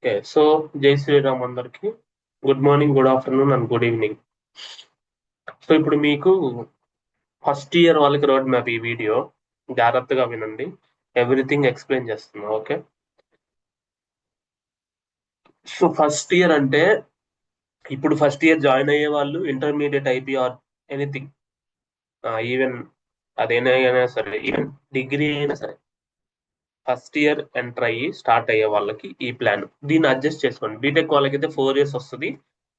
Okay. So, జై శ్రీరామ్ అందరికి. Good morning, good afternoon and good evening. So, ఇప్పుడు మీకు ఫస్ట్ ఇయర్ వాళ్ళకి రోడ్ మ్యాప్ ఈ వీడియో. జాగ్రత్తగా వినండి. ఎవ్రీథింగ్ ఎక్స్‌ప్లెయిన్ చేస్తున్నా. ఓకే. సో, ఫస్ట్ ఇయర్ అంటే ఇప్పుడు ఫస్ట్ ఇయర్ జాయిన్ అయ్యే వాళ్ళు intermediate IP or anything, even అదేనైనా సరే, ఈవెన్ డిగ్రీ అయినా సరే, ఫస్ట్ ఇయర్ ఎంటర్ అయ్యి స్టార్ట్ అయ్యే వాళ్ళకి ఈ ప్లాన్. దీన్ని అడ్జస్ట్ చేసుకోండి. బీటెక్ వాళ్ళకైతే 4 ఇయర్స్ వస్తుంది.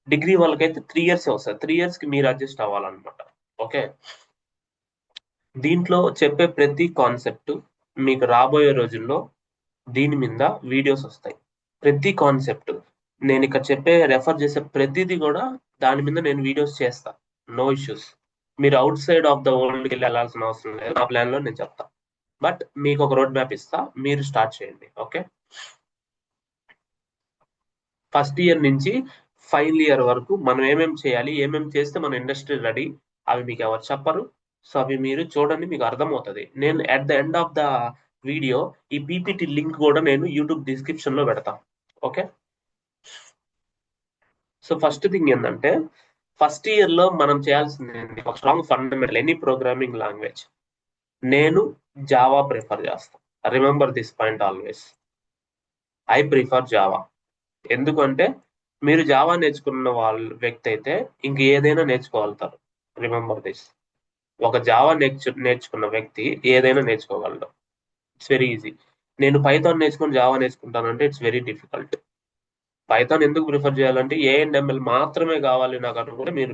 డిగ్రీ వాళ్ళకైతే 3 ఇయర్స్ వస్తుంది. 3 ఇయర్స్ కి మీరు అడ్జస్ట్ అవ్వాలన్నమాట. ఓకే. దీంట్లో చెప్పే ప్రతి కాన్సెప్ట్ మీకు రాబోయే రోజుల్లో దీని మీద వీడియోస్ వస్తాయి. ప్రతి కాన్సెప్ట్ నేను ఇక్కడ రెఫర్ చేసే ప్రతిదీ కూడా దాని మీద నేను వీడియోస్ చేస్తా. No issues. మీరు అవుట్ సైడ్ ఆఫ్ ద వరల్డ్కి వెళ్ళాల్సిన అవసరం లేదు. నా ప్లాన్ లో నేను చెప్తా. బట్ మీకు ఒక రోడ్ మ్యాప్ ఇస్తా, మీరు స్టార్ట్ చేయండి. ఓకే. ఫస్ట్ ఇయర్ నుంచి ఫైనల్ ఇయర్ వరకు మనం ఏమేమి చేయాలి, ఏమేమి చేస్తే మన ఇండస్ట్రీ రెడీ, అవి మీకు ఎవరు చెప్పరు. సో అవి మీరు చూడండి, మీకు అర్థమవుతుంది. నేను at the end of the video ఈ పీపీటీ లింక్ కూడా నేను యూట్యూబ్ డిస్క్రిప్షన్ లో పెడతా. ఓకే. సో ఫస్ట్ థింగ్ ఏంటంటే, ఫస్ట్ ఇయర్ లో మనం చేయాల్సింది ఒక strong fundamental any programming language. నేను జావా ప్రిఫర్ చేస్తాను. Remember this point always. I prefer Java. ఎందుకంటే మీరు జావా నేర్చుకున్న వ్యక్తి అయితే ఇంక ఏదైనా నేర్చుకోగలుగుతారు. రిమెంబర్ దిస్. ఒక జావా నేర్చుకున్న వ్యక్తి ఏదైనా నేర్చుకోగలడు. It's very easy. నేను పైథాన్ నేర్చుకుని Java నేర్చుకుంటానంటే it's very difficult. Python ఎందుకు ప్రిఫర్ చేయాలంటే ఏఎంఎల్ మాత్రమే కావాలి నాకు అనుకుంటే మీరు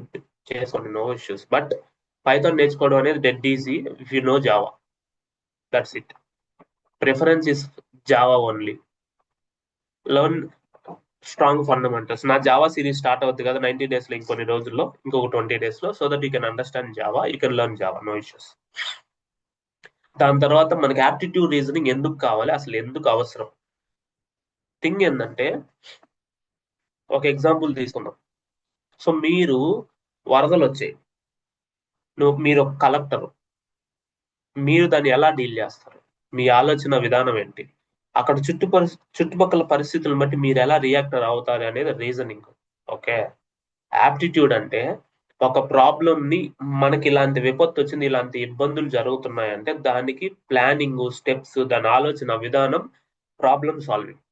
చేసుకోండి, నో ఇష్యూస్. బట్ పైథాన్ నేర్చుకోవడం అనేది dead easy if you know Java. That's it. Preference is Java only. Learn strong fundamentals. నా జావా సిరీస్ స్టార్ట్ అవుతుంది కదా 90 డేస్ లో, ఇంకొన్ని రోజుల్లో, ఇంకొక 20 డేస్ లో. So that you can understand Java, you can learn Java, no issues. దాని తర్వాత మనకి యాప్టిట్యూడ్ రీజనింగ్ ఎందుకు కావాలి, అసలు ఎందుకు అవసరం. థింగ్ ఏంటంటే, ఒక ఎగ్జాంపుల్ తీసుకుందాం. సో మీరు వరదలు వచ్చాయి, మీరు ఒక కలెక్టర్, మీరు దాన్ని ఎలా డీల్ చేస్తారు, మీ ఆలోచన విధానం ఏంటి, అక్కడ చుట్టుపక్కల పరిస్థితులను బట్టి మీరు ఎలా రియాక్టర్ అవుతారు అనేది రీజనింగ్. ఓకే. యాప్టిట్యూడ్ అంటే ఒక ప్రాబ్లమ్ ని, మనకి ఇలాంటి విపత్తు వచ్చింది, ఇలాంటి ఇబ్బందులు జరుగుతున్నాయంటే దానికి ప్లానింగ్, స్టెప్స్, దాని ఆలోచన విధానం, ప్రాబ్లమ్ సాల్వింగ్.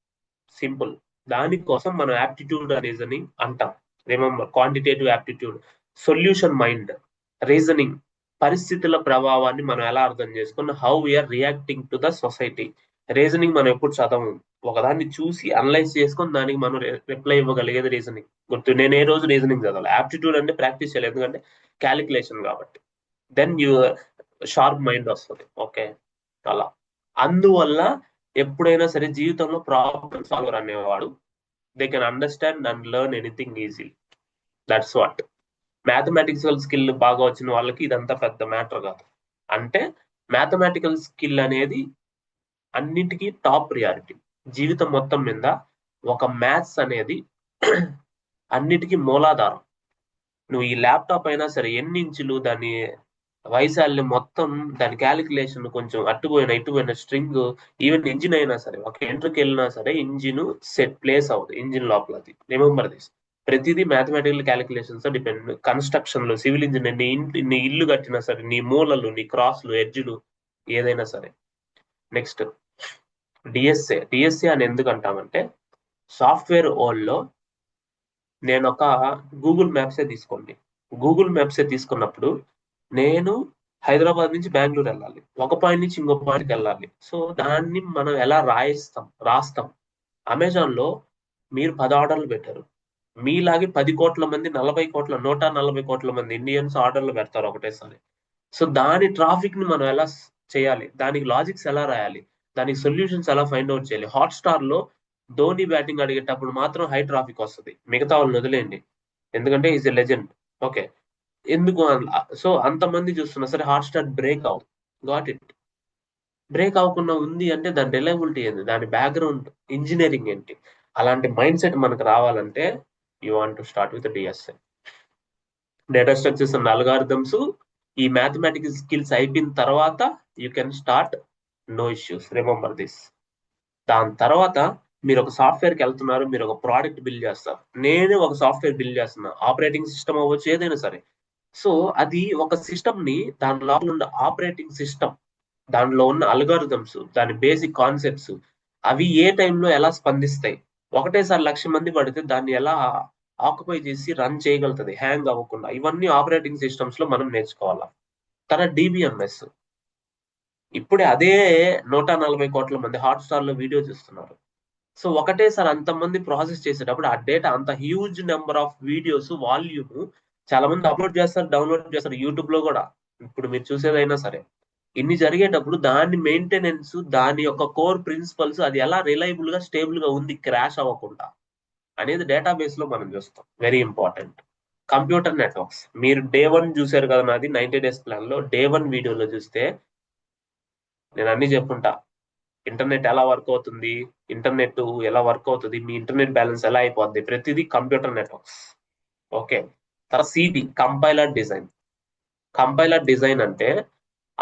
సింపుల్. దానికోసం మనం యాప్టిట్యూడ్ రీజనింగ్ అంటాం. Remember, quantitative aptitude, solution mind, reasoning, పరిస్థితుల ప్రభావాన్ని మనం ఎలా అర్థం చేసుకున్న, how we are reacting to the society. Reasoning మనం ఎప్పుడు చదవము, ఒకదాన్ని చూసి అనలైజ్ చేసుకొని దానికి మనం రిప్లై ఇవ్వగలిగేది రీజనింగ్. గుర్తు, నేను ఏ రోజు రీజనింగ్ చదవాలి. యాప్టిట్యూడ్ అంటే ప్రాక్టీస్ చేయలేదు, ఎందుకంటే క్యాలిక్యులేషన్ కాబట్టి. దెన్ యూ షార్ప్ మైండ్ వస్తుంది. ఓకే. అలా. అందువల్ల ఎప్పుడైనా సరే జీవితంలో ప్రాబ్లమ్ సాల్వర్ అనేవాడు, they can understand and learn anything easy. That's what. Mathematical skill బాగా వచ్చిన వాళ్ళకి ఇదంతా పెద్ద మ్యాటర్ కాదు. అంటే మ్యాథమెటికల్ స్కిల్ అనేది అన్నింటికీ టాప్ ప్రియారిటీ. జీవితం మొత్తం మీద ఒక మ్యాథ్స్ అనేది అన్నిటికీ మూలాధారం. నువ్వు ఈ ల్యాప్టాప్ అయినా సరే, ఎన్ని ఇంచులు దాని వైశాల్యం మొత్తం, దాని క్యాలిక్యులేషన్ కొంచెం అట్టుపోయిన ఇటుపోయిన స్ట్రింగ్, ఈవెన్ ఇంజిన్ అయినా సరే, ఒక ఎంట్రుకి వెళ్ళినా సరే ఇంజిన్ సెట్ ప్లేస్ అవుతుంది ఇంజిన్ లోపల. అది రిమెంబర్ దిస్. ప్రతిదీ మ్యాథమెటికల్ క్యాలిక్యులేషన్స్ డిపెండ్. కన్స్ట్రక్షన్ లో, సివిల్ ఇంజనీర్, నీ ఇల్లు కట్టినా సరే, నీ మూలలు, నీ క్రాస్లు, ఎడ్జ్లు, ఏదైనా సరే. నెక్స్ట్ డిఎస్ఏ అని ఎందుకు అంటామంటే, సాఫ్ట్వేర్ వరల్డ్ లో నేను ఒక గూగుల్ మ్యాప్సే తీసుకోండి. గూగుల్ మ్యాప్సే తీసుకున్నప్పుడు నేను హైదరాబాద్ నుంచి బెంగళూరు వెళ్ళాలి, ఒక పాయింట్ నుంచి ఇంకో పాయింట్కి వెళ్ళాలి. సో దాన్ని మనం ఎలా రాస్తాం. అమెజాన్ లో మీరు 10 ఆర్డర్లు పెట్టారు, మీలాగే 10 కోట్ల మంది, 140 కోట్ల మంది ఇండియన్స్ ఆర్డర్లు పెడతారు ఒకటేసారి. సో దాని ట్రాఫిక్ ని మనం ఎలా చేయాలి, దానికి లాజిక్స్ ఎలా రాయాలి, దానికి సొల్యూషన్స్ ఎలా ఫైండ్ అవుట్ చేయాలి. హాట్‌స్టార్ లో ధోని బ్యాటింగ్ అడిగేటప్పుడు మాత్రం హై ట్రాఫిక్ వస్తుంది, మిగతా వాళ్ళని వదిలేయండి, ఎందుకంటే ఈజ్ ఎ లెజెండ్. ఓకే. ఎందుకు సో అంతమంది చూస్తున్నా సరే హాట్‌స్టార్ బ్రేక్ అవ్వదు. Got it. బ్రేక్ అవ్వకుండా ఉంది అంటే దాని రిలయబిలిటీ ఏంది, దాని బ్యాక్గ్రౌండ్ ఇంజనీరింగ్ ఏంటి. అలాంటి మైండ్ సెట్ మనకు రావాలంటే you want to start with DSA. Data structures and algorithms, ఈ మ్యాథమెటిక్స్ స్కిల్స్ అయిపోయిన తర్వాత you can start, no issues. Remember this. దాని తర్వాత మీరు ఒక సాఫ్ట్వేర్కి వెళ్తున్నారు, మీరు ఒక ప్రోడక్ట్ బిల్డ్ చేస్తారు. నేను ఒక సాఫ్ట్వేర్ బిల్డ్ చేస్తున్నా, ఆపరేటింగ్ సిస్టమ్ అవ్వచ్చు, ఏదైనా సరే. సో అది ఒక సిస్టమ్ ని, దాని లోపల ఉన్న ఆపరేటింగ్ సిస్టమ్, దానిలో ఉన్న అల్గారిథమ్స్, దాని బేసిక్ కాన్సెప్ట్స్, అవి ఏ టైంలో ఎలా స్పందిస్తాయి, ఒకటేసారి 1,00,000 మంది పడితే దాన్ని ఎలా ఆక్యుపై చేసి రన్ చేయగలుగుతుంది హ్యాంగ్ అవ్వకుండా, ఇవన్నీ ఆపరేటింగ్ సిస్టమ్స్ లో మనం నేర్చుకోవాలా. తర్వాత డిబిఎంఎస్, ఇప్పుడే అదే 140 కోట్ల మంది హాట్‌స్టార్ లో వీడియో చూస్తున్నారు. సో ఒకటేసారి అంతమంది ప్రాసెస్ చేసేటప్పుడు ఆ డేటా, అంత huge number of videos volume, చాలా మంది అప్లోడ్ చేస్తారు, డౌన్లోడ్ చేస్తారు యూట్యూబ్ లో కూడా. ఇప్పుడు మీరు చూసేదైనా సరే, ఇన్ని జరిగేటప్పుడు దాని మెయింటెనెన్స్, దాని యొక్క కోర్ ప్రిన్సిపల్స్, అది ఎలా రిలయబుల్ గా స్టేబుల్ గా ఉంది క్రాష్ అవ్వకుండా అనేది డేటాబేస్ లో మనం చూస్తాం. Very important. కంప్యూటర్ నెట్వర్క్స్, మీరు డే 1 చూసారు కదా నాది 90 డేస్ ప్లాన్ లో. డే 1 వీడియోలో చూస్తే నేను అన్ని చెప్పుంటా. ఇంటర్నెట్ ఎలా వర్క్ అవుతుంది, ఇంటర్నెట్ ఎలా వర్క్ అవుతుంది, మీ ఇంటర్నెట్ బ్యాలెన్స్ ఎలా అయిపోద్ది, ప్రతిదీ కంప్యూటర్ నెట్వర్క్స్. ఓకే. తర్వాత CD, compiler design. Compiler design అంటే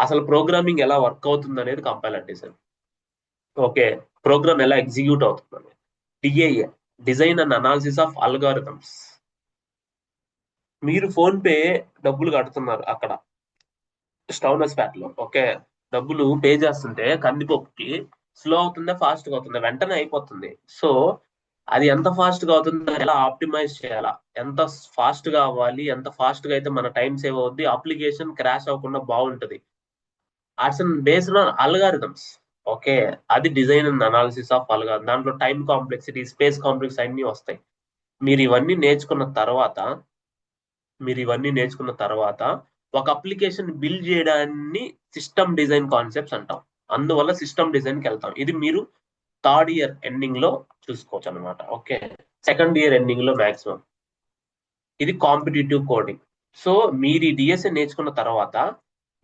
అసలు ప్రోగ్రామింగ్ ఎలా వర్క్ అవుతుంది అనేది కంపైలర్ డిజైన్. ఓకే. ప్రోగ్రామ్ ఎలా ఎగ్జిక్యూట్ అవుతుంది. DAA, design and analysis of algorithms. మీరు ఫోన్ పే డబ్బులు కడుతున్నారు అక్కడ స్టౌనస్ ప్యాక్ లో. ఓకే. డబ్బులు పే చేస్తుంటే కందిపప్పుకి స్లో అవుతుందా, ఫాస్ట్ గా అవుతుందా? వెంటనే అయిపోతుంది. సో అది ఎంత ఫాస్ట్ గా అవుతుందో ఎలా ఆప్టిమైజ్ చేయాలా, ఎంత ఫాస్ట్ గా అవ్వాలి, ఎంత ఫాస్ట్ గా అయితే మన టైం సేవ్ అవుద్ది, అప్లికేషన్ క్రాష్ అవ్వకుండా బాగుంటది. అట్స్ బేస్డ్ ఆన్ అల్గారిథమ్స్. ఓకే. అది design and analysis of algorithm. దాంట్లో టైం కాంప్లెక్సిటీ, స్పేస్ కాంప్లెక్స్ అన్ని వస్తాయి. మీరు ఇవన్నీ నేర్చుకున్న తర్వాత మీరు ఇవన్నీ నేర్చుకున్న తర్వాత ఒక అప్లికేషన్ బిల్డ్ చేయడాన్ని సిస్టమ్ డిజైన్ కాన్సెప్ట్స్ అంటాం. అందువల్ల సిస్టమ్ డిజైన్ కి వెళ్తాం. ఇది మీరు థర్డ్ ఇయర్ ఎండింగ్ లో చూసుకోవచ్చు అనమాట. ఓకే. సెకండ్ ఇయర్ ఎండింగ్ లో మాక్సిమం ఇది కాంపిటేటివ్ కోడింగ్. సో మీరు ఈ డిఎస్ఏ నేర్చుకున్న తర్వాత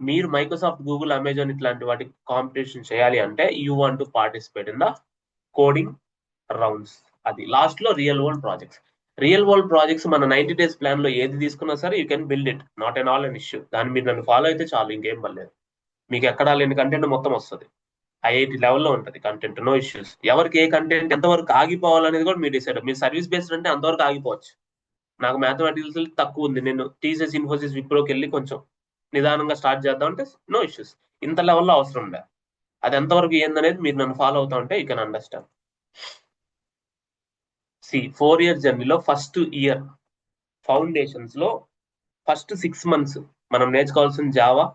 మీరు మైక్రోసాఫ్ట్, గూగుల్, అమెజాన్ ఇట్లాంటి వాటికి కాంపిటీషన్ చేయాలి అంటే you want to participate in the coding rounds. అది లాస్ట్ లో real world projects. Real world projects మన 90 డేస్ ప్లాన్ లో ఏది తీసుకున్నా సరే you can build it, not an all an issue. దాన్ని మీరు నన్ను ఫాలో అయితే చాలు, ఇంకేం పర్లేదు. మీకు ఎక్కడా లేని కంటెంట్ మొత్తం వస్తుంది. ఐఐటి లెవెల్లో ఉంటుంది కంటెంట్, నో ఇష్యూస్. ఎవరికి ఏ కంటెంట్ ఎంతవరకు ఆగిపోవాలనేది కూడా మీరు డిసైడ్. మీరు సర్వీస్ బేస్డ్ అంటే అంతవరకు ఆగిపోవచ్చు. నాకు మ్యాథమెటిక్స్ తక్కువ ఉంది, నేను టీసీఎస్, ఇన్ఫోసిస్, విప్రోకి వెళ్ళి కొంచెం నిదానంగా స్టార్ట్ చేద్దాం అంటే నో ఇష్యూస్. ఇంత లెవెల్లో అవసరం లే. అది ఎంతవరకు ఏందనేది మీరు నన్ను ఫాలో అవుతా ఉంటే యూ కెన్ అండర్స్టాండ్. 4 ఇయర్ జర్నీలో ఫస్ట్ ఇయర్ ఫౌండేషన్స్ లో ఫస్ట్ 6 months మనం నేర్చుకోవాల్సిన జావా.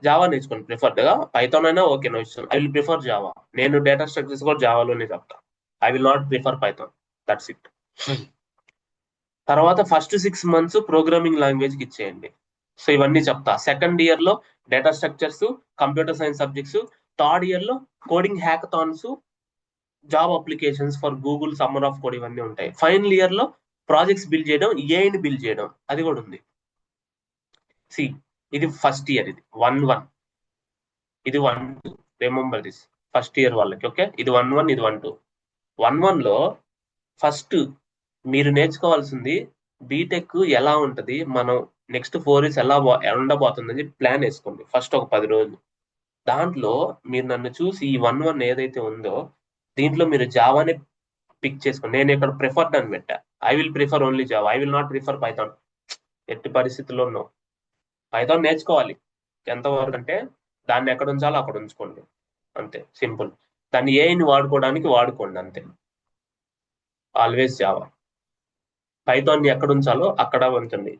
జావా నేర్చుకోండి ప్రిఫర్డ్ గా. పైథాన్ అయినా okay, no issue. I will prefer Java. నేను డేటా స్ట్రక్చర్స్ కూడా జావాలోనే చెప్తా. I will not prefer Python. That's it. తర్వాత ఫస్ట్ 6 months ప్రోగ్రామింగ్ లాంగ్వేజ్ కి ఇచ్చేయండి. సో ఇవన్నీ చెప్తా. సెకండ్ ఇయర్ లో data structures, computer science subjects. Third year లో coding hackathons, job applications for Google, summer of code, ఇవన్నీ ఉంటాయి. ఫైనల్ ఇయర్ లో ప్రాజెక్ట్స్ బిల్డ్ చేయడం, ఏఐని బిల్డ్ చేయడం, అది కూడా ఉంది. సి ఇది ఫస్ట్ ఇయర్, ఇది 1-1, ఇది 1-2. రిమెంబర్ దిస్, ఫస్ట్ ఇయర్ వాళ్ళకి. ఓకే. ఇది 1-1, ఇది 1-2. 1-1 లో ఫస్ట్ మీరు నేర్చుకోవాల్సింది బీటెక్ ఎలా ఉంటది, మనం నెక్స్ట్ 4 years ఎలా ఉండబోతుందని ప్లాన్ వేసుకోండి ఫస్ట్ ఒక 10 రోజులు. దాంట్లో మీరు నన్ను చూసి ఈ 1-1 ఏదైతే ఉందో దీంట్లో మీరు జావాని పిక్ చేసుకోండి. నేను ఇక్కడ ప్రిఫర్డ్ అని పెట్టా. I will prefer only Java, I will not prefer Python. ఎట్టి పరిస్థితుల్లో నో. పైథాన్ నేర్చుకోవాలి. ఎంతవరకు అంటే దాన్ని ఎక్కడ ఉంచాలో అక్కడ ఉంచుకోండి, అంతే, సింపుల్. దాన్ని ఏఐని వాడుకోవడానికి వాడుకోండి, అంతే. Always Java. పైథాన్ ఎక్కడ ఉంచాలో అక్కడ ఉంచండి.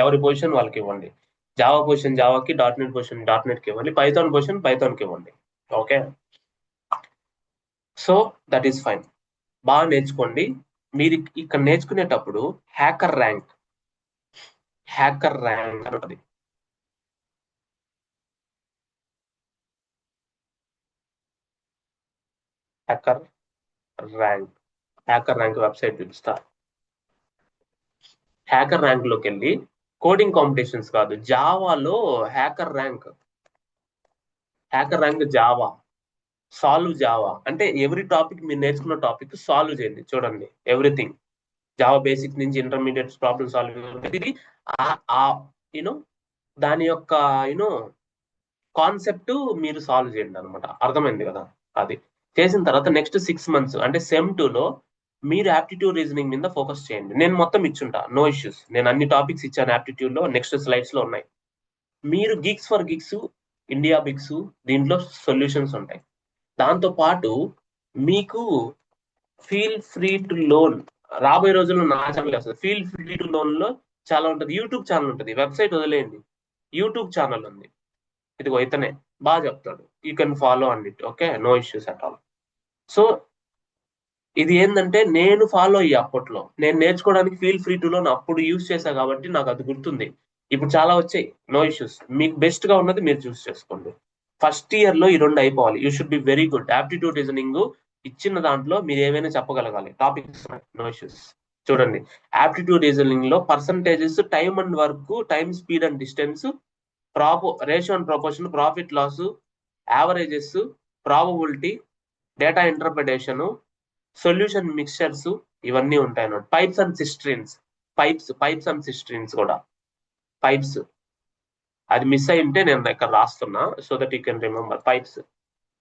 ఎవరి పొజిషన్ వాళ్ళకి ఇవ్వండి. జావా పొజిషన్ జావాకి, .NET పొజిషన్ .NET కి ఇవ్వండి, పైథాన్ పొజిషన్ పైథాన్కి ఇవ్వండి. Okay. So that is fine. బాగా నేర్చుకోండి. మీరు ఇక్కడ నేర్చుకునేటప్పుడు హ్యాకర్ ర్యాంక్ అనేది హ్యాకర్ ర్యాంక్ వెబ్సైట్ చూపిస్తా. హ్యాకర్ ర్యాంక్ లోకి వెళ్ళి కోడింగ్ కాంపిటీషన్స్ కాదు, జావాలో HackerRank Java. Solve Java అంటే ఎవ్రీ టాపిక్, మీరు నేర్చుకున్న టాపిక్ సాల్వ్ చేయండి. చూడండి, ఎవ్రీథింగ్ జావా బేసిక్ నుంచి ఇంటర్మీడియట్ ప్రాబ్లమ్ సాల్వింగ్, ఇది యూనో దాని యొక్క కాన్సెప్ట్ మీరు సాల్వ్ చేయండి అనమాట. అర్థమైంది కదా? అది చేసిన తర్వాత నెక్స్ట్ 6 months అంటే సెమ్ 2లో మీరు యాప్టిట్యూడ్ రీజనింగ్ మీద ఫోకస్ చేయండి. నేను మొత్తం ఇచ్చుంటా, నో ఇష్యూస్. నేను అన్ని టాపిక్స్ ఇచ్చాను యాప్టిట్యూడ్ లో, నెక్స్ట్ స్లైడ్స్ లో ఉన్నాయి. మీరు gigs for gigs, India Biggs దీంట్లో సొల్యూషన్స్ ఉంటాయి. దాంతో పాటు మీకు ఫీల్ ఫ్రీ టు లోన్ రాబోయే రోజుల్లో నా ఛానల్ వస్తుంది. ఫీల్ ఫ్రీ టు లోన్ లో చాలా ఉంటుంది. యూట్యూబ్ ఛానల్ ఉంటుంది, వెబ్సైట్ వదిలేయండి, యూట్యూబ్ ఛానల్ ఉంది. ఇదిగో ఇతనే బాగా చెప్తాడు, you can follow and it. Okay, no issues at all. So ఇది ఏంటంటే నేను ఫాలో అయ్యా అప్పట్లో, నేను నేర్చుకోవడానికి ఫీల్ ఫ్రీ టు లోన్ అప్పుడు యూస్ చేశా కాబట్టి నాకు అది గుర్తుంది. ఇప్పుడు చాలా వచ్చాయి, నో ఇష్యూస్. మీకు బెస్ట్ గా ఉన్నది మీరు చూస్ చేసుకోండి. ఫస్ట్ ఇయర్ లో ఈ 2 అయిపోవాలి. You should be very good. Aptitude reasoning ఇచ్చిన దాంట్లో మీరు ఏమైనా చెప్పగలగాలి. Topics, no issues. చూడండి, యాప్టిట్యూడ్ రీజనింగ్ లో percentages, time and work, time speed and distance, ratio and proportion, profit loss, averages, probability, data interpretation, solution mixtures, ఇవన్నీ ఉంటాయి అన్నమాట. Pipes and cisterns, pipes and cisterns కూడా, పైప్స్ అది miss అయి ఉంటే నేను ఇక్కడ రాస్తున్నా, so that you can remember.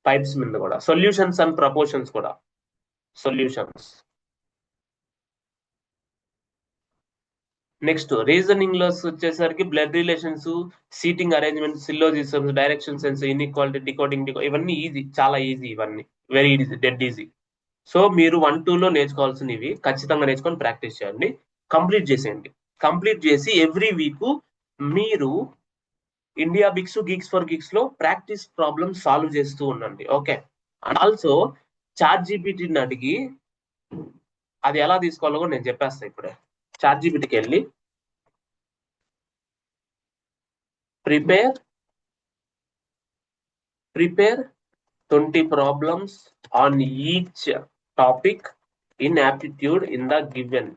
Pipes మీద కూడా సొల్యూషన్స్ అండ్ ప్రపోర్షన్స్ కూడా, సొల్యూషన్స్. నెక్స్ట్ రీజనింగ్ లో వచ్చేసరికి blood relations, seating arrangement, syllogisms, direction sense, inequality, decoding, ఇవన్నీ ఈజీ, చాలా ఈజీ, ఇవన్నీ very easy, dead easy. So మీరు 1-2లో నేర్చుకోవాల్సినవి ఖచ్చితంగా నేర్చుకొని ప్రాక్టీస్ చేయండి, కంప్లీట్ చేసేయండి. కంప్లీట్ చేసి ఎవ్రీ వీక్ మీరు India Biggs, gigs for gigs లో ప్రాక్టీస్ ప్రాబ్లమ్ సాల్వ్ చేస్తూ ఉండండి. ఓకే, అండ్ ఆల్సో చాట్ జీపీటీని అడిగి అది ఎలా తీసుకోవాలో కూడా నేను చెప్పేస్తాను ఇప్పుడే. చాట్ జీపీటీకి వెళ్ళి prepare 20 problems on each topic in aptitude in the given.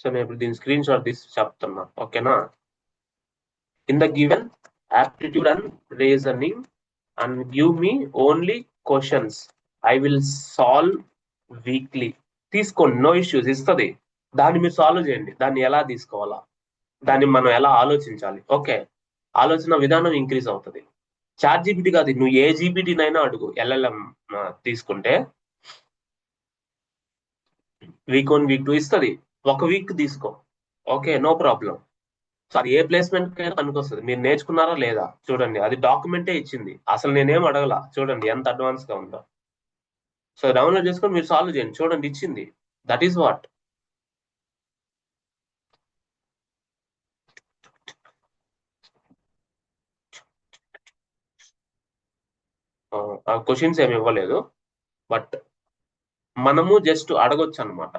So నేను ఇప్పుడు దీని స్క్రీన్ షాట్ తీసి చెప్తున్నా, ఓకేనా. In the given aptitude and reasoning and give me only questions, I will solve weekly. తీసుకోండి, నో ఇష్యూస్, ఇస్తుంది. దాన్ని మీరు సాల్వ్ చేయండి. దాన్ని ఎలా తీసుకోవాలా, దాన్ని మనం ఎలా ఆలోచించాలి, ఓకే, ఆలోచన విధానం ఇంక్రీజ్ అవుతుంది. చాట్ జీపీటీ కాదు, నువ్వు ఏ జీపీటీనైనా అడుగు. ఎల్ఎల్ఎం తీసుకుంటే వీక్ 1 వీక్ 2 ఇస్తుంది, ఒక వీక్ తీసుకో, ఓకే, నో ప్రాబ్లం. సో అది ఏ ప్లేస్మెంట్ కైనా పనికొస్తుంది. మీరు నేర్చుకున్నారా లేదా చూడండి, అది డాక్యుమెంటే ఇచ్చింది, అసలు నేనేం అడగల. చూడండి ఎంత అడ్వాన్స్ గా ఉందో. సో డౌన్లోడ్ చేసుకొని మీరు సాల్వ్ చేయండి, చూడండి ఇచ్చింది. That is what. క్వశ్చన్స్ ఏమి ఇవ్వలేదు, బట్ మనము జస్ట్ అడగొచ్చు అనమాట.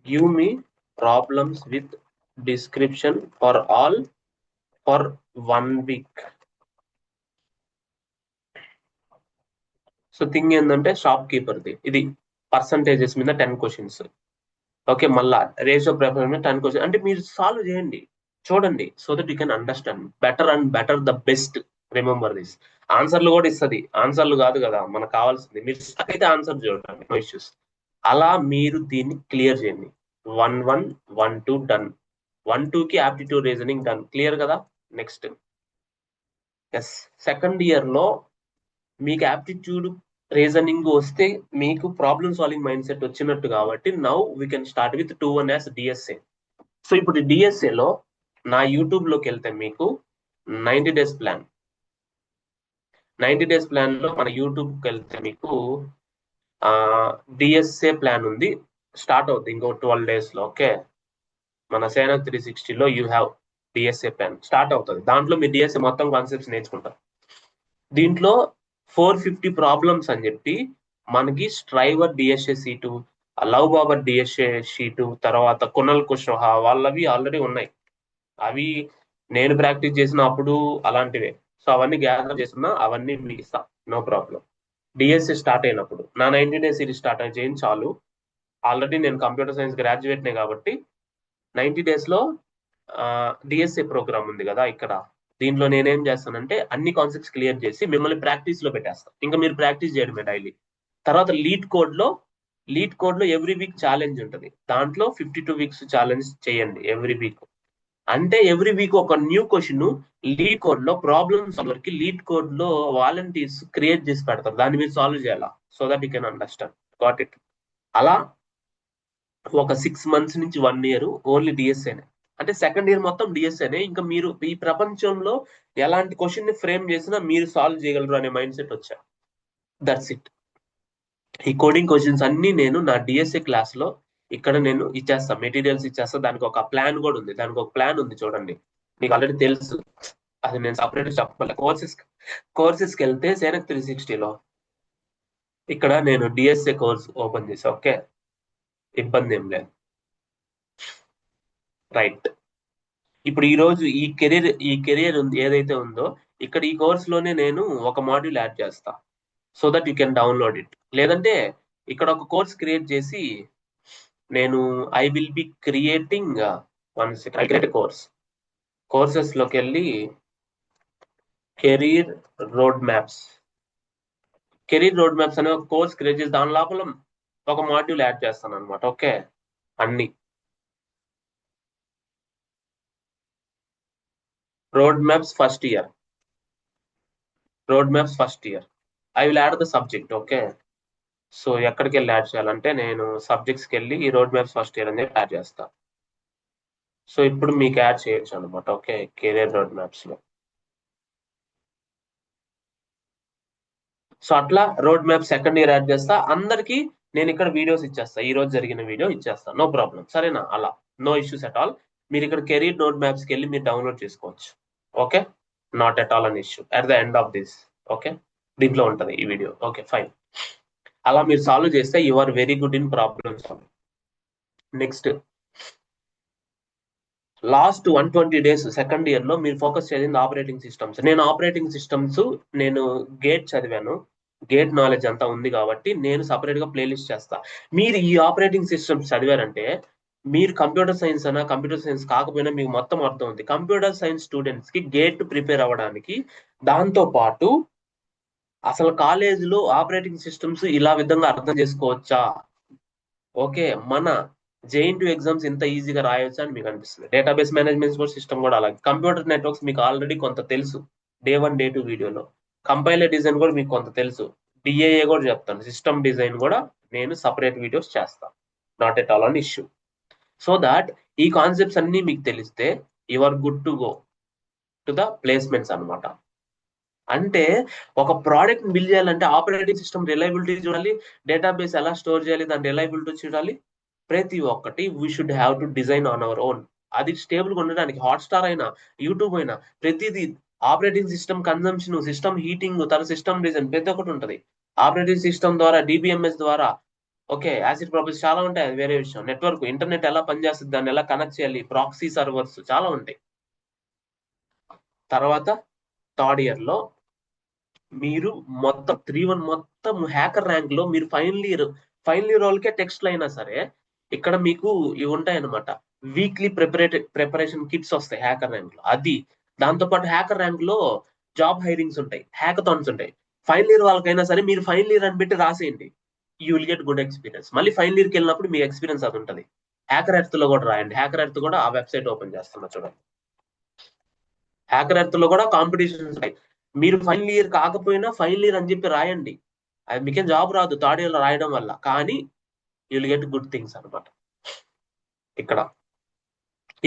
Give me problems with description for all for 1 week. So thing ఏంటంటే షాప్ కీపర్ది ఇది, పర్సంటేజెస్ మీద 10 questions. ఓకే, మళ్ళా రేషియో ప్రిఫరెన్స్ మీద 10 questions. అంటే మీరు సాల్వ్ చేయండి, చూడండి, so that you can understand better and better, the best. Remember this. ఆన్సర్లు కూడా ఇస్తుంది, ఆన్సర్లు కాదు కదా మనకు కావాల్సింది. మీరు అయితే ఆన్సర్ చూడండి, నో ఇష్యూస్. అలా మీరు దీన్ని క్లియర్ చేయండి. 1-1, 1-2 డన్. 1-2కి యాప్టిట్యూడ్ రీజనింగ్ డన్, క్లియర్ కదా. నెక్స్ట్ ఎస్, సెకండ్ ఇయర్ లో మీకు యాప్టిట్యూడ్ రీజనింగ్ వస్తే మీకు ప్రాబ్లమ్ సాల్వింగ్ మైండ్ సెట్ వచ్చినట్టు కాబట్టి now we can start with 2-1 as DSA. So ఇప్పుడు డిఎస్ఏలో నా యూట్యూబ్ లోకి వెళ్తే మీకు 90 days ప్లాన్, 90 days ప్లాన్ లో మన యూట్యూబ్కి వెళ్తే మీకు డిఎస్ఏ ప్లాన్ ఉంది, స్టార్ట్ అవుతుంది ఇంకో 12 days లో. ఓకే, మన సేనా 360లో you have DSA plan start అవుతుంది. దాంట్లో మీరు డిఎస్ఏ మొత్తం కాన్సెప్ట్స్ నేర్చుకుంటారు. దీంట్లో 450 ప్రాబ్లమ్స్ అని చెప్పి మనకి Striver DSA sheet, Love Babbar DSA sheet, తర్వాత కునల్ కుష్వాహా వాళ్ళవి ఆల్రెడీ ఉన్నాయి. అవి నేను ప్రాక్టీస్ చేసిన అప్పుడు అలాంటివే. సో అవన్నీ గ్యాదర్ చేస్తున్నా, అవన్నీ మీకు ఇస్తా, నో ప్రాబ్లం. డిఎస్ఏ స్టార్ట్ అయినప్పుడు నా 90 days సిరీస్ స్టార్ట్ చేయండి చాలు. ఆల్రెడీ నేను కంప్యూటర్ సైన్స్ గ్రాడ్యుయేట్నే కాబట్టి 90 days లో డిఎస్ఏ ప్రోగ్రామ్ ఉంది కదా ఇక్కడ, దీంట్లో నేనేం చేస్తానంటే అన్ని కాన్సెప్ట్స్ క్లియర్ చేసి మిమ్మల్ని ప్రాక్టీస్ లో పెట్టేస్తాను. ఇంకా మీరు ప్రాక్టీస్ చేయడమే డైలీ. తర్వాత లీడ్ కోడ్ లో ఎవ్రీ వీక్ ఛాలెంజ్ ఉంటుంది. దాంట్లో 52 weeks ఛాలెంజ్ చేయండి ఎవ్రీ వీక్. అంటే ఎవ్రీ వీక్ ఒక న్యూ క్వశ్చన్ లీడ్ కోడ్ లో ప్రాబ్లమ్ సాల్వర్ కి లీడ్ కోడ్ లో వాలంటీర్స్ క్రియేట్ చేసి పెడతారు, దాన్ని మీరు సాల్వ్ చేయాలా, so that you can understand. Got it. అలా ఒక 6 months నుంచి 1 year ఓన్లీ డిఎస్ఏనే. అంటే సెకండ్ ఇయర్ మొత్తం డిఎస్ఏనే. ఇంకా మీరు ఈ ప్రపంచంలో ఎలాంటి క్వశ్చన్ ని ఫ్రేమ్ చేసినా మీరు సాల్వ్ చేయగలరు అనే మైండ్ సెట్ వచ్చా. That's it. ఈ కోడింగ్ క్వశ్చన్స్ అన్ని నేను నా డిఎస్ఏ క్లాస్ లో ఇక్కడ నేను ఇచ్చేస్తా, మెటీరియల్స్ ఇచ్చేస్తా. దానికి ఒక ప్లాన్ కూడా ఉంది, దానికి ఒక ప్లాన్ ఉంది చూడండి, మీకు ఆల్రెడీ తెలుసు. అది నేను సపరేట్ చెప్పాలి. కోర్సెస్కి వెళ్తే సేనక్ 360లో ఇక్కడ నేను డిఎస్ఏ కోర్స్ ఓపెన్ చేసా. ఓకే, ఇబ్బంది ఏం లేదు. రైట్. ఇప్పుడు ఈ రోజు ఈ కెరియర్ ఏదైతే ఉందో ఇక్కడ ఈ కోర్స్ లోనే నేను ఒక మాడ్యూల్ యాడ్ చేస్తా, so that you can download it. లేదంటే ఇక్కడ ఒక కోర్స్ క్రియేట్ చేసి నేను I will be creating I create courses లోకి వెళ్ళి కెరీర్ రోడ్ మ్యాప్స్ అనే ఒక కోర్స్ క్రియేట్ చేసి దాని లోపల ఒక మాడ్యూల్ యాడ్ చేస్తాను అనమాట. ఓకే, అన్ని road maps first year I will add the subject. Okay, so ఎక్కడికి వెళ్ళి యాడ్ చేయాలంటే నేను సబ్జెక్ట్స్కి వెళ్ళి ఈ రోడ్ మ్యాప్స్ ఫస్ట్ ఇయర్ అనేది యాడ్ చేస్తా. సో ఇప్పుడు మీకు యాడ్ చేయొచ్చు అనమాట. ఓకే, కెరీర్ రోడ్ మ్యాప్స్ లో. సో అట్లా road map second year add చేస్తా. అందరికి నేను ఇక్కడ వీడియోస్ ఇచ్చేస్తా, ఈ రోజు జరిగిన వీడియో ఇచ్చేస్తా, నో ప్రాబ్లం. సరేనా? అలా నో ఇష్యూస్ ఎట్ ఆల్. మీరు ఇక్కడ కెరీర్ రోడ్ మ్యాప్స్కి వెళ్ళి మీరు డౌన్లోడ్ చేసుకోవచ్చు. Okay, not at all an issue at the end of this. Okay, దీంట్లో ఉంటుంది ఈ వీడియో. Okay, fine. అలా మీరు సాల్వ్ చేస్తే you are very good in problem solve. Next, last 120 days second year లో మీరు ఫోకస్ చేసింది ఆపరేటింగ్ సిస్టమ్స్. నేను ఆపరేటింగ్ సిస్టమ్స్ నేను గేట్ చదివాను, గేట్ నాలెడ్జ్ అంతా ఉంది కాబట్టి నేను సపరేట్ గా ప్లేలిస్ట్ చేస్తా. మీరు ఈ ఆపరేటింగ్ సిస్టమ్స్ చదివారంటే మీరు కంప్యూటర్ సైన్స్ అయినా కంప్యూటర్ సైన్స్ కాకపోయినా మీకు మొత్తం అర్థం ఉంది. కంప్యూటర్ సైన్స్ స్టూడెంట్స్ కి గేట్ ప్రిపేర్ అవ్వడానికి, దాంతో పాటు అసలు కాలేజీలో ఆపరేటింగ్ సిస్టమ్స్ ఇలా విధంగా అర్థం చేసుకోవచ్చా, ఓకే, మన జేఎన్టీయూ ఎగ్జామ్స్ ఇంత ఈజీగా రాయొచ్చు అని మీకు అనిపిస్తుంది. డేటాబేస్ మేనేజ్మెంట్ సిస్టమ్ కూడా అలాగే. కంప్యూటర్ నెట్వర్క్స్ మీకు ఆల్రెడీ కొంత తెలుసు డే 1 డే 2 వీడియోలో. కంపైలర్ డిజైన్ కూడా మీకు కొంత తెలుసు. డిఏఏ కూడా చెప్తాను, సిస్టమ్ డిజైన్ కూడా నేను సపరేట్ వీడియోస్ చేస్తాను, not at all an issue. So that ఈ కాన్సెప్ట్స్ అన్ని మీకు తెలిస్తే you are good to go to the placements అనమాట. అంటే ఒక ప్రోడక్ట్ బిల్డ్ చేయాలంటే ఆపరేటింగ్ సిస్టమ్ రిలయబిలిటీ చూడాలి, డేటాబేస్ ఎలా స్టోర్ చేయాలి దాని రిలయబిలిటీ చూడాలి, ప్రతి ఒక్కటి we should have to design on our own. అది స్టేబుల్గా ఉండడానికి హాట్స్టార్ అయినా యూట్యూబ్ అయినా ప్రతిదీ operating system consumption, system heating, తన సిస్టమ్ డిజైన్ ప్రతి ఒక్కటి ఉంటుంది. ఆపరేటింగ్ సిస్టమ్ ద్వారా డిబిఎంఎస్ ద్వారా, ఓకే, యాసిడ్ ప్రాపర్టీస్ చాలా ఉంటాయి, అది వేరే విషయం. నెట్వర్క్ ఇంటర్నెట్ ఎలా పనిచేస్తుంది, దాన్ని ఎలా కనెక్ట్ చేయాలి, ప్రాక్సీ సర్వర్స్ చాలా ఉంటాయి. తర్వాత థర్డ్ ఇయర్ లో మీరు మొత్తం 3-1 మొత్తం హ్యాకర్ ర్యాంక్ లో మీరు ఫైనల్ ఇయర్ వాళ్ళకే టెక్స్ట్లు అయినా సరే ఇక్కడ మీకు ఇవి ఉంటాయన్నమాట. వీక్లీ ప్రిపరేషన్ కిట్స్ వస్తాయి హ్యాకర్ ర్యాంక్ లో. అది దాంతో పాటు హ్యాకర్ ర్యాంక్ లో జాబ్ హైరింగ్స్ ఉంటాయి, హ్యాకథాన్స్ ఉంటాయి. ఫైనల్ ఇయర్ వాళ్ళకైనా సరే మీరు ఫైనల్ ఇయర్ అని పెట్టి రాసేయండి, you will get good experience. మళ్ళీ ఫైనల్ ఇయర్కి వెళ్ళినప్పుడు మీ ఎక్స్పీరియన్స్ అది ఉంటుంది. హ్యాకర్ ఎర్త్ లో కూడా రాయండి. హ్యాకర్ ఎర్త్ కూడా ఆ వెబ్సైట్ ఓపెన్ చేస్తున్నా చూడండి. హ్యాకర్ ఎర్త్ లో కూడా కాంపిటీషన్స్ ఉంటాయి. మీరు ఫైనల్ ఇయర్ కాకపోయినా ఫైనల్ ఇయర్ అని చెప్పి రాయండి, అది మీకేం జాబ్ రాదు థర్డ్ ఇయర్ లో రాయడం వల్ల, కానీ you will get good things అనమాట. ఇక్కడ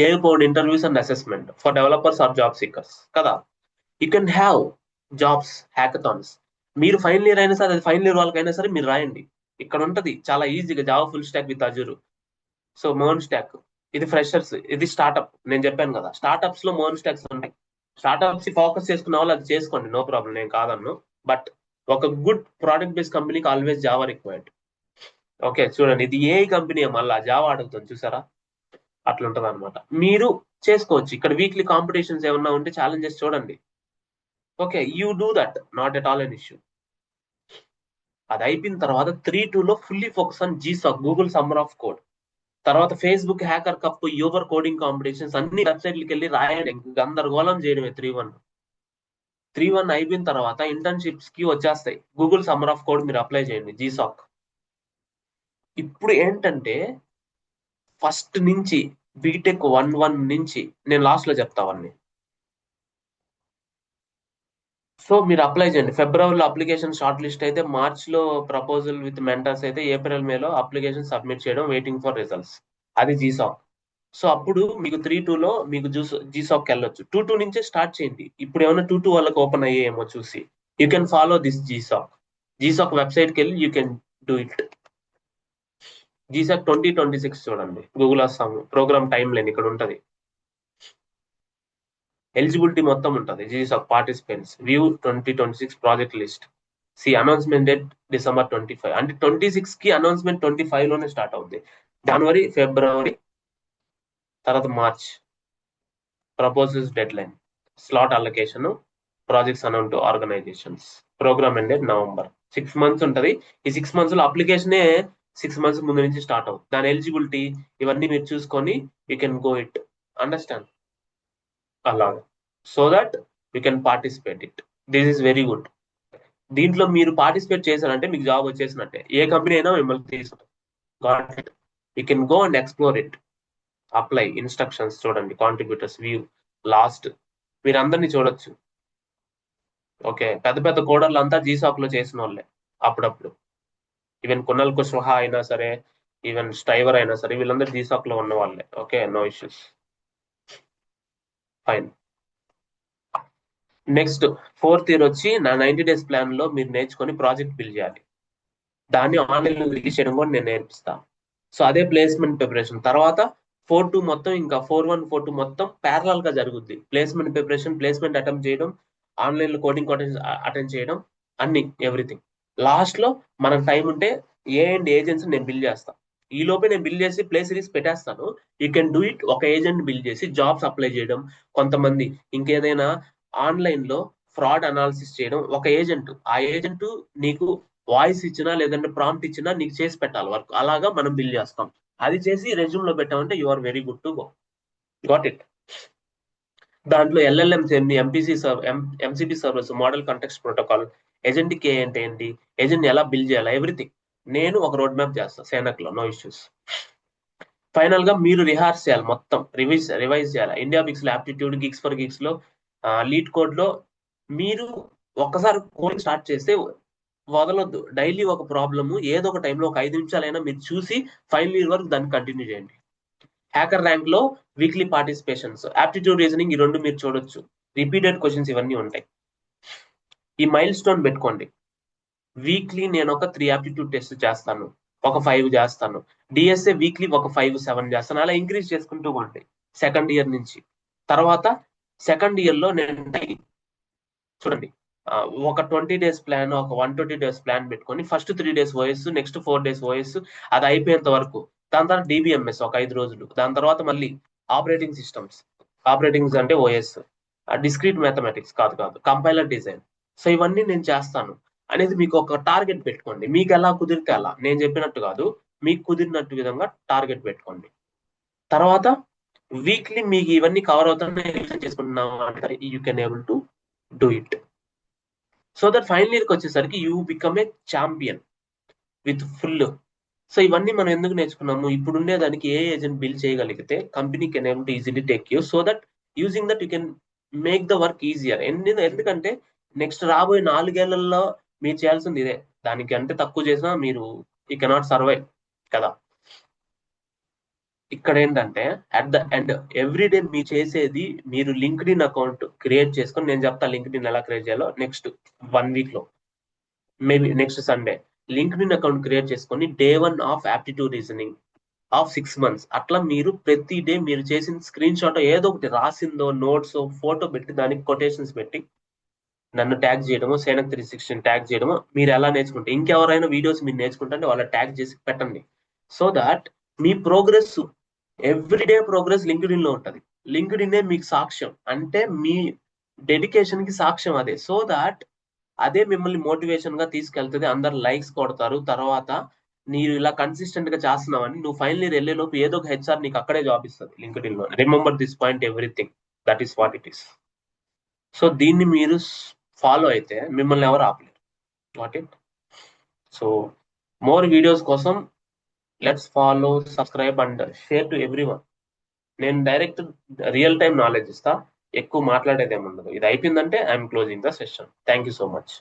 ఏ పౌండ్ interviews and assessment for developers or job seekers కదా. You can have jobs hackathons. మీరు ఫైనల్ ఇయర్ అయినా సరే, అది ఫైనల్ ఇయర్ వాళ్ళకైనా సరే మీరు రాయండి. ఇక్కడ ఉంటది చాలా ఈజీగా Java full stack with Azure. So మోన్ స్టాక్ ఇది ఫ్రెషర్స్, ఇది స్టార్ట్అప్. నేను చెప్పాను కదా స్టార్ట్అప్స్ లో మోన్ స్టాక్స్ ఉంటాయి. స్టార్ట్అప్స్ ఫోకస్ చేసుకున్న వాళ్ళు అది చేసుకోండి, నో ప్రాబ్లం, నేను కాదన్ను. బట్ ఒక గుడ్ ప్రోడక్ట్ బేస్డ్ కంపెనీకి ఆల్వేస్ జావా రిక్వైర్డ్. ఓకే, చూడండి ఇది ఏ కంపెనీ మళ్ళా జావా అడుగుతుంది చూసారా, అట్లుంటది అనమాట. మీరు చేసుకోవచ్చు. ఇక్కడ వీక్లీ కాంపిటీషన్స్ ఏమన్నా ఉంటే ఛాలెంజెస్ చూడండి. Okay, you do that, not at all an issue. అది అయిపోయిన తర్వాత 3-2 లో fully focus on GSoC, Google summer of code. తర్వాత Facebook hacker cup, Uber coding competitions అన్ని వెబ్సైట్లకి వెళ్ళి రాయండి, గందరగోళం చేయడమే. 3-1 అయిపోయిన తర్వాత ఇంటర్న్షిప్స్ కి వచ్చేస్తాయి. గూగుల్ సమ్మర్ ఆఫ్ కోడ్ మీరు అప్లై చేయండి, జీసాక్. ఇప్పుడు ఏంటంటే ఫస్ట్ నుంచి బీటెక్ 1 నుంచి నేను లాస్ట్ లో చెప్తావన్నీ. సో మీరు అప్లై చేయండి. ఫిబ్రవరిలో అప్లికేషన్ షార్ట్ లిస్ట్ అయితే, మార్చ్ లో ప్రపోజల్ విత్ మెంటర్స్ అయితే, ఏప్రిల్ మేలో అప్లికేషన్ సబ్మిట్ చేయడం, వెయిటింగ్ ఫర్ రిజల్ట్స్. అది జీసాక్. సో అప్పుడు మీకు 3-2 మీకు జీసాక్ వెళ్ళొచ్చు. 2-2 నుంచే స్టార్ట్ చేయండి. ఇప్పుడు ఏమైనా 2-2 వాళ్ళకి ఓపెన్ అయ్యేమో చూసి యూ కెన్ ఫాలో దిస్ జీసాక్. జీసాక్ వెబ్సైట్కి వెళ్ళి యూ కెన్ డూ ఇట్. జీసాక్ 2026 చూడండి, గూగుల్ వస్తాము, ప్రోగ్రామ్ టైం లైన్ ఇక్కడ ఉంటది, ఎలిజిబిలిటీ మొత్తం ఉంటుంది. GSoC participants view 2026 project list. సి అనౌన్స్మెంట్ డేట్ December 25, అంటే 26 కి అనౌన్స్మెంట్ 25 లోనే స్టార్ట్ అవుతుంది. జనవరి, ఫిబ్రవరి, తర్వాత March proposals deadline, slot allocation, projects announce to organizations, program ended November. 6 months ఉంటుంది. ఈ 6 months లో అప్లికేషనే 6 months ముందు నుంచి స్టార్ట్ అవుతుంది. దాని ఎలిజిబిలిటీ ఇవన్నీ మీరు చూసుకొని you can go it. Understand? అలాగా. So that you can participate it. This is very good. దీంట్లో మీరు పార్టిసిపేట్ చేశారంటే మీకు జాబ్ వచ్చేసినట్టే. ఏ కంపెనీ అయినా మిమ్మల్ని తీసుకుంటాం. Got it. You can go and explore it. Apply, instructions చూడండి, కాంట్రిబ్యూటర్స్ వ్యూ, లాస్ట్ మీరు అందరినీ చూడొచ్చు. ఓకే, పెద్ద పెద్ద కోడర్లు అంతా జీసాక్ లో చేసిన వాళ్ళే అప్పుడప్పుడు. ఈవెన్ కునల్ కుష్వాహా అయినా సరే, ఈవెన్ స్టైవర్ అయినా సరే, వీళ్ళందరూ జీసాక్ లో ఉన్న వాళ్ళే. Okay, no issues. Fine. Next 4th year వచ్చి నా 90 days ప్లాన్ లో మీరు నేర్చుకొని ప్రాజెక్ట్ బిల్డ్ చేయాలి. దాన్ని ఆన్లైన్ లో రిలీజ్ చేయడం కూడా నేను నేర్పిస్తా. సో అదే ప్లేస్మెంట్ ప్రిపరేషన్. తర్వాత 4-2 మొత్తం, ఇంకా 4-1 4-2 మొత్తం ప్యారలల్ గా జరుగుద్ది. ప్లేస్మెంట్ ప్రిపరేషన్, ప్లేస్మెంట్ అటెంప్ట్ చేయడం, ఆన్లైన్ లో కోడింగ్ అటెండ్ చేయడం, అన్ని ఎవ్రీథింగ్. లాస్ట్ లో మనకు టైం ఉంటే ఏజెంట్స్ నేను బిల్డ్ చేస్తాను. ఈ లోపే నేను బిల్డ్ చేసి ప్లే సిరీస్ పెట్టేస్తాను. You can do it. ఒక ఏజెంట్ బిల్డ్ చేసి జాబ్స్ అప్లై చేయడం, కొంతమంది ఇంకేదైనా ఆన్లైన్ లో ఫ్రాడ్ అనాలిసిస్ చేయడం, ఒక ఏజెంట్. ఆ ఏజెంట్ నీకు వాయిస్ ఇచ్చినా లేదంటే ప్రాంప్ట్ ఇచ్చినా నీకు చేసి పెట్టాలి వర్క్. అలాగా మనం బిల్డ్ చేస్తాం. అది చేసి రెజ్యూమ్ లో పెట్టామంటే you are very good to go. Got it. దాంట్లో ఎల్ఎల్ఎంస్ ఏంటి, MCP servers, model context protocol, agent కే అంటే ఏంటి, ఏజెంట్ ఎలా బిల్డ్ చేయాలి, ఎవ్రీథింగ్ నేను ఒక రోడ్ మ్యాప్ చేస్తాను సేనక్ లో. No issues. ఫైనల్ గా మీరు రిహార్స్ చేయాలి, మొత్తం రివైజ్ చేయాలి. ఇండియా బిక్స్ లో ఆప్టిట్యూడ్, గిగ్స్ ఫర్ గిగ్స్ లో, లీడ్ కోడ్ లో మీరు ఒక్కసారి కోడింగ్ స్టార్ట్ చేస్తే వదలొద్దు. డైలీ ఒక ప్రాబ్లము ఏదో ఒక టైంలో ఒక 5 నిమిషాలైనా మీరు చూసి ఫైనల్ ఇయర్ వరకు దాన్ని కంటిన్యూ చేయండి. హ్యాకర్ ర్యాంక్ లో వీక్లీ పార్టిసిపేషన్స్, ఆప్టిట్యూడ్, రీజనింగ్, ఈ రెండు మీరు చూడొచ్చు. రిపీటెడ్ క్వశ్చన్స్ ఇవన్నీ ఉంటాయి. ఈ మైల్ స్టోన్ పెట్టుకోండి. వీక్లీ నేను ఒక 3 ఆప్టిట్యూడ్ టెస్ట్ చేస్తాను, ఒక 5 చేస్తాను. డిఎస్ఏ వీక్లీ ఒక 5-7 చేస్తాను. అలా ఇంక్రీజ్ చేసుకుంటూ పోండి సెకండ్ ఇయర్ నుంచి. తర్వాత సెకండ్ ఇయర్ లో నేను చూడండి, ఒక 20 days ప్లాన్, ఒక 120 days ప్లాన్ పెట్టుకొని first 3 days OS, next 4 days OS, అది అయిపోయేంత వరకు. దాని తర్వాత డిబిఎంఎస్ ఒక 5 రోజులు. దాని తర్వాత మళ్ళీ ఆపరేటింగ్ సిస్టమ్స్, ఆపరేటింగ్స్ అంటే ఓఎస్, డిస్క్రీట్ మ్యాథమెటిక్స్ కాదు కంపైలర్ డిజైన్. సో ఇవన్నీ నేను చేస్తాను అనేది మీకు ఒక టార్గెట్ పెట్టుకోండి. మీకు ఎలా కుదిరితే అలా, నేను చెప్పినట్టు కాదు, మీకు కుదిరినట్టు విధంగా టార్గెట్ పెట్టుకోండి. తర్వాత వీక్లీ మీకు ఇవన్నీ కవర్ అవుతాయి చేసుకుంటున్నాం అంటే you can able to do it. So that final ఇయర్కి వచ్చేసరికి you become a champion with full. So ఇవన్నీ మనం ఎందుకు నేర్చుకున్నాము, ఇప్పుడు ఉండేదానికి ఏ ఏజెంట్ బిల్డ్ చేయగలిగితే company can able to easily take you. So that using that you can make the work easier. ఎందుకంటే నెక్స్ట్ రాబోయే 4 ఏళ్లలో మీరు చేయాల్సింది ఇదే. దానికి అంటే తక్కువ చేసినా మీరు యూ కెనాట్ సర్వైవ్ కదా. ఇక్కడ ఏంటంటే అట్ ద ఎండ్ ఎవ్రీడే మీరు చేసేది, మీరు లింక్డ్ఇన్ అకౌంట్ క్రియేట్ చేసుకొని, నేను చెప్తా లింక్డ్ఇన్ ఎలా క్రియేట్ చేయాలో నెక్స్ట్ 1 week లో, maybe next Sunday. LinkedIn account create చేసుకొని day 1 of aptitude reasoning of 6 months, అట్లా మీరు ప్రతి డే మీరు చేసిన స్క్రీన్ షాట్ ఏదో ఒకటి రాసిందో, నోట్స్, ఫోటో పెట్టి దానికి కొటేషన్స్ పెట్టి నన్ను ట్యాగ్ చేయడము, సేనక్ 316 ట్యాగ్ చేయడము. మీరు ఎలా నేర్చుకుంటే, ఇంకెవరైనా వీడియోస్ మీరు నేర్చుకుంటే వాళ్ళ ట్యాగ్ చేసి పెట్టండి. So that me progress, everyday progress LinkedIn లో ఉంటుంది. లింక్డ్ఇన్ మీకు సాక్ష్యం, అంటే మీ డెడికేషన్ కి సాక్ష్యం అదే. సో దాట్ అదే మిమ్మల్ని మోటివేషన్ గా తీసుకెళ్తుంది. అందరు లైక్స్ కొడతారు. తర్వాత నీవు ఇలా కన్సిస్టెంట్ గా చేస్తున్నావని నువ్వు ఫైనల్ ఇయర్ వెళ్ళే లోపు ఏదో ఒక హెచ్ఆర్ నీకు అక్కడే జాబ్ ఇస్తుంది లింక్డ్ఇన్ లో. Remember this point, everything that is what it is. So దీన్ని మీరు ఫాలో అయితే మిమ్మల్ని ఎవరు ఆపలేరు. What it. So more videos కోసం let's follow, subscribe and share to every one. నేను డైరెక్ట్ రియల్ టైం నాలెడ్జ్ ఇస్తా, ఎక్కువ మాట్లాడేది ఏమి ఉండదు. ఇది అయిపోయిందంటే I'm closing the session. Thank you so much.